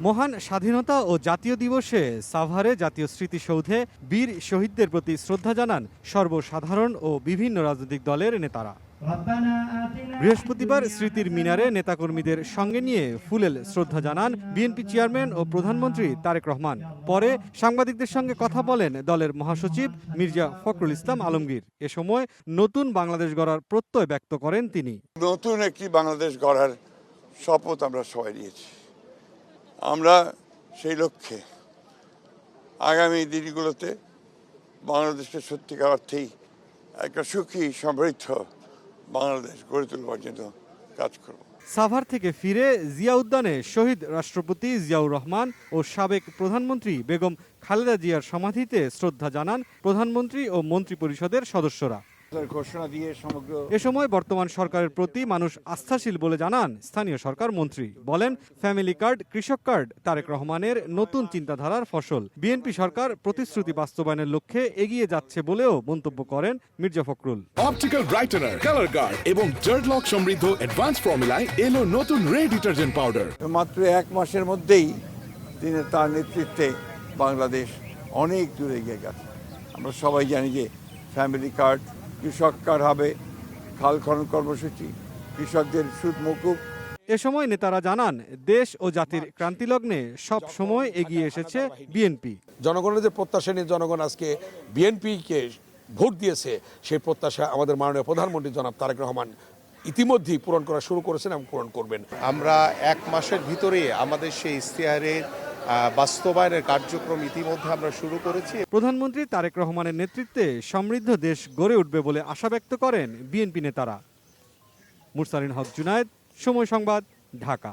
মহান স্বাধীনতা ও জাতীয় দিবসে সাভারে জাতীয় স্মৃতিসৌধে বীর শহীদদের প্রতি শ্রদ্ধা জানান সর্বসাধারণ ও বিভিন্ন রাজনৈতিক দলের নেতারা। বৃহস্পতিবার স্মৃতির মিনারে নেতাকর্মীদের সঙ্গে নিয়ে ফুলেল শ্রদ্ধা জানান বিএনপি চেয়ারম্যান ও প্রধানমন্ত্রী তারেক রহমান। পরে সাংবাদিকদের সঙ্গে কথা বলেন দলের মহাসচিব মির্জা ফখরুল ইসলাম আলমগীর। এ সময় নতুন বাংলাদেশ গড়ার প্রত্যয় ব্যক্ত করেন তিনি। নতুন একটি বাংলাদেশ গড়ার শপথ আমরা সবাই নিয়েছি। আমরা সেই লক্ষ্যে আগামী দিনগুলোতে বাংলাদেশকে সত্যিকার অর্থেই একটা সুখী সমৃদ্ধ বাংলাদেশ গড়ে তুলবার জন্য কাজ করব। সাভার থেকে ফিরে জিয়া উদ্যানে শহীদ রাষ্ট্রপতি জিয়াউর রহমান ও সাবেক প্রধানমন্ত্রী বেগম খালেদা জিয়ার সমাধিতে শ্রদ্ধা জানান প্রধানমন্ত্রী ও মন্ত্রিপরিষদের সদস্যরা। ঘোষণা দিয়ে সমগ্র এ সময় বর্তমান সরকারের প্রতি মানুষ আস্থাশীল বলে জানান স্থানীয় সরকার মন্ত্রী। বলেন, ফ্যামিলি কার্ড, কৃষক কার্ড তারেক রহমানের নতুন চিন্তাধারার ফসল। বিএনপি সরকার প্রতিশ্রুতি বাস্তবায়নের লক্ষ্যে এগিয়ে যাচ্ছে বলেও মন্তব্য করেন Mirza Fakhrul. Optical brightener, colour guard এবং জার্ড লক সমৃদ্ধ অ্যাডভান্স ফর্মুলায় এলো নতুন রে ডিটারজেন্ট পাউডার। মাত্র এক মাসের মধ্যেই তিনি তার নেতৃত্বে বাংলাদেশ অনেক দূরে এগিয়ে গেছে। আমরা সবাই জানি যে ফ্যামিলি কার্ড, কৃষক কার্ড হবে, খাল খনন কর্মসূচি, কৃষকদের সুদ মকুব। এ সময় নেতারা জানান দেশ ও জাতির ক্রান্তিলগ্নে সব সময় এগিয়ে এসেছে বিএনপি। জনগণের যে প্রত্যাশা নিয়ে জনগণ আজকে বিএনপিকে ভোট দিয়েছে, সেই প্রত্যাশা আমাদের মাননীয় প্রধানমন্ত্রী জনাব তারেক রহমান ইতিমধ্যেই পূরণ করা শুরু করেছেন এবং পূরণ করবেন। আমরা এক মাসের ভিতরে আমাদের সেই ইশতেহারের বাস্তবায়নের কার্যক্রম ইতিমধ্যে আমরা শুরু করেছি। প্রধানমন্ত্রী তারেক রহমানের নেতৃত্বে সমৃদ্ধ দেশ গড়ে উঠবে বলে আশা ব্যক্ত করেন বিএনপি নেতারা। মুরসালিন হক জুনায়েদ, সময় সংবাদ, ঢাকা।